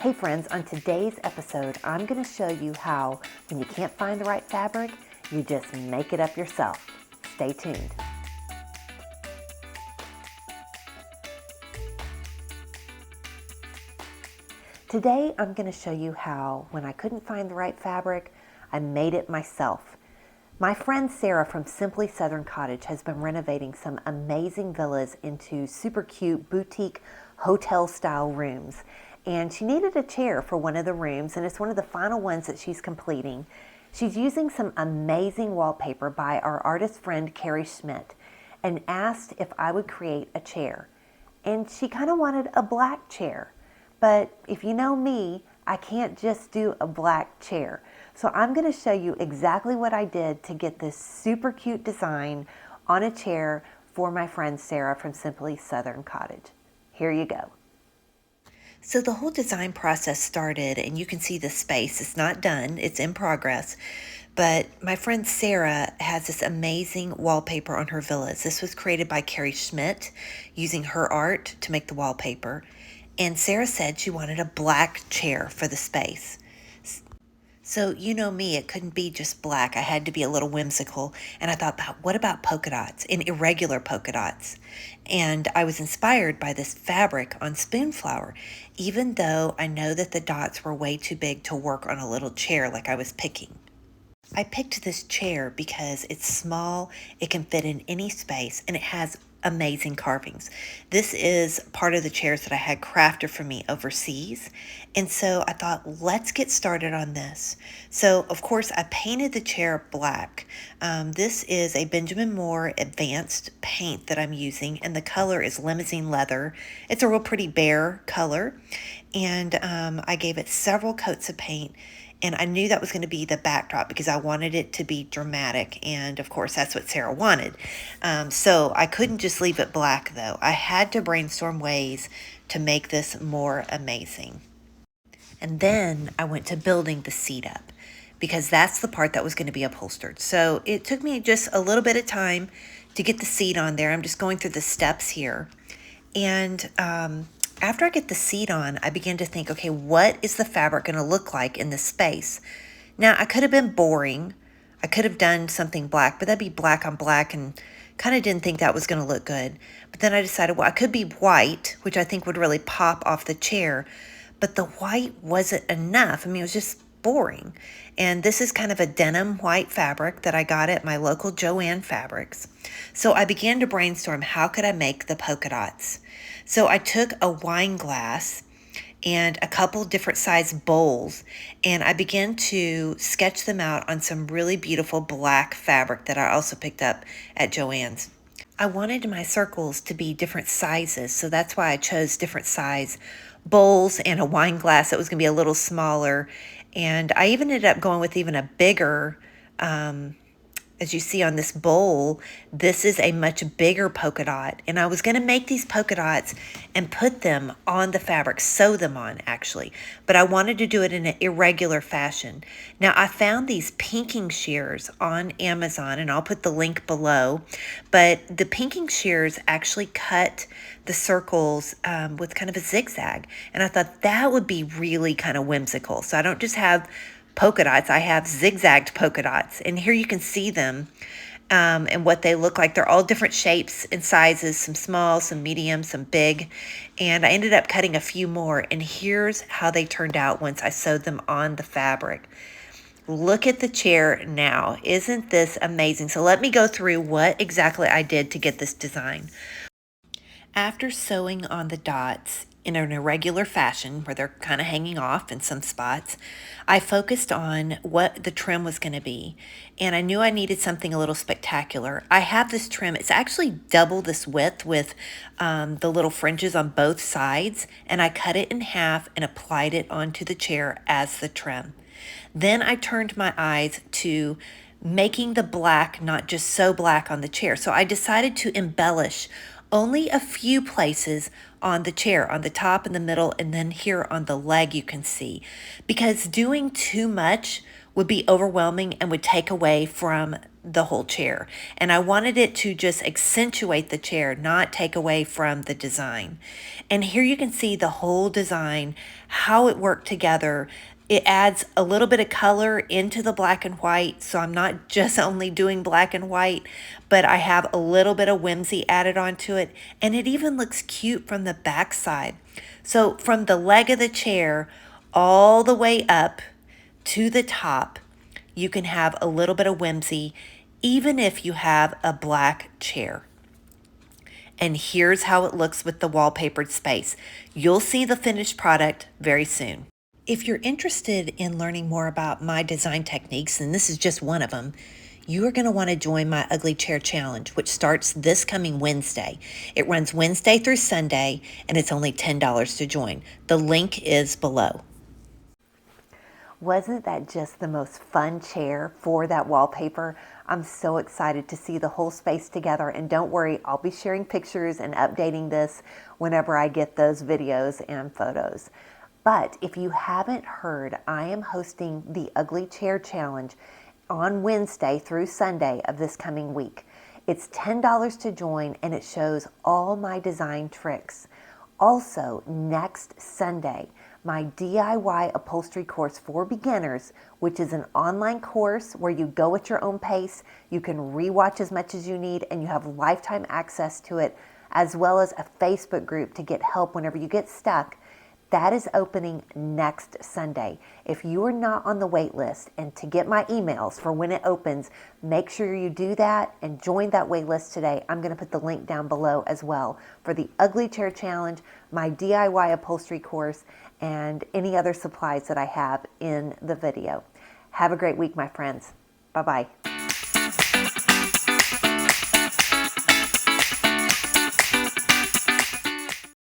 Hey friends, on today's episode, I'm going to show you how when you can't find the right fabric, you just make it up yourself. Stay tuned. Today, I'm going to show you how when I couldn't find the right fabric, I made it myself. My friend Sarah from Simply Southern Cottage has been renovating some amazing villas into super cute boutique hotel style rooms. And she needed a chair for one of the rooms, and it's one of the final ones that she's completing. She's using some amazing wallpaper by our artist friend Carrie Schmidt and asked if I would create a chair. And she kind of wanted a black chair. But if you know me, I can't just do a black chair. So I'm going to show you exactly what I did to get this super cute design on a chair for my friend Sarah from Simply Southern Cottage. Here you go. So the whole design process started, and you can see the space. It's not done, it's in progress. But my friend Sarah has this amazing wallpaper on her villas. This was created by Carrie Schmidt using her art to make the wallpaper. And Sarah said she wanted a black chair for the space. So you know me, it couldn't be just black. I had to be a little whimsical. And I thought, what about polka dots and irregular polka dots? And I was inspired by this fabric on Spoonflower, even though I know that the dots were way too big to work on a little chair like I was picking. I picked this chair because it's small, it can fit in any space, and it has amazing carvings. This is part of the chairs that I had crafted for me overseas. And so I thought, let's get started on this. So of course I painted the chair black. This is a Benjamin Moore advanced paint that I'm using, and the color is limousine leather. It's a real pretty bare color. And I gave it several coats of paint. And I knew that was going to be the backdrop because I wanted it to be dramatic. And of course, that's what Sarah wanted. So I couldn't just leave it black, though. I had to brainstorm ways to make this more amazing. And then I went to building the seat up because that's the part that was going to be upholstered. So it took me just a little bit of time to get the seat on there. I'm just going through the steps here. And after I get the seat on, I begin to think, okay, what is the fabric going to look like in this space? Now, I could have been boring. I could have done something black, but that'd be black on black, and kind of didn't think that was going to look good. But then I decided, well, I could be white, which I think would really pop off the chair, but the white wasn't enough. I mean, it was just boring. And this is kind of a denim white fabric that I got at my local Joann Fabrics. So I began to brainstorm, how could I make the polka dots? So I took a wine glass and a couple different size bowls, and I began to sketch them out on some really beautiful black fabric that I also picked up at Joann's. I wanted my circles to be different sizes, so that's why I chose different size bowls and a wine glass that was going to be a little smaller. And I even ended up going with even a bigger, as you see on this bowl, this is a much bigger polka dot. And I was going to make these polka dots and put them on the fabric, sew them on actually. But I wanted to do it in an irregular fashion. Now I found these pinking shears on Amazon, and I'll put the link below. But the pinking shears actually cut the circles with kind of a zigzag. And I thought that would be really kind of whimsical. So I don't just have polka dots, I have zigzagged polka dots, and here you can see them and what they look like. They're all different shapes and sizes, some small, some medium, some big, and I ended up cutting a few more, and here's how they turned out once I sewed them on the fabric. Look at the chair now. Isn't this amazing? So let me go through what exactly I did to get this design. After sewing on the dots in an irregular fashion where they're kind of hanging off in some spots, I focused on what the trim was going to be, and I knew I needed something a little spectacular. I have this trim. It's actually double this width with the little fringes on both sides, and I cut it in half and applied it onto the chair as the trim. Then I turned my eyes to making the black not just so black on the chair. So I decided to embellish only a few places on the chair, on the top, in the middle, and then here on the leg you can see. Because doing too much would be overwhelming and would take away from the whole chair. And I wanted it to just accentuate the chair, not take away from the design. And here you can see the whole design, how it worked together. It adds a little bit of color into the black and white, so I'm not just only doing black and white, but I have a little bit of whimsy added onto it, and it even looks cute from the back side. So from the leg of the chair all the way up to the top, you can have a little bit of whimsy, even if you have a black chair. And here's how it looks with the wallpapered space. You'll see the finished product very soon. If you're interested in learning more about my design techniques, and this is just one of them, you are going to want to join my Ugly Chair Challenge, which starts this coming Wednesday. It runs Wednesday through Sunday, and it's only $10 to join. The link is below. Wasn't that just the most fun chair for that wallpaper? I'm so excited to see the whole space together, and don't worry, I'll be sharing pictures and updating this whenever I get those videos and photos. But if you haven't heard, I am hosting the Ugly Chair Challenge on Wednesday through Sunday of this coming week. It's $10 to join, and it shows all my design tricks. Also, next Sunday, my DIY upholstery course for beginners, which is an online course where you go at your own pace, you can rewatch as much as you need, and you have lifetime access to it, as well as a Facebook group to get help whenever you get stuck. That is opening next Sunday. If you are not on the wait list and to get my emails for when it opens, make sure you do that and join that wait list today. I'm going to put the link down below as well for the Ugly Chair Challenge, my DIY upholstery course, and any other supplies that I have in the video. Have a great week, my friends. Bye-bye.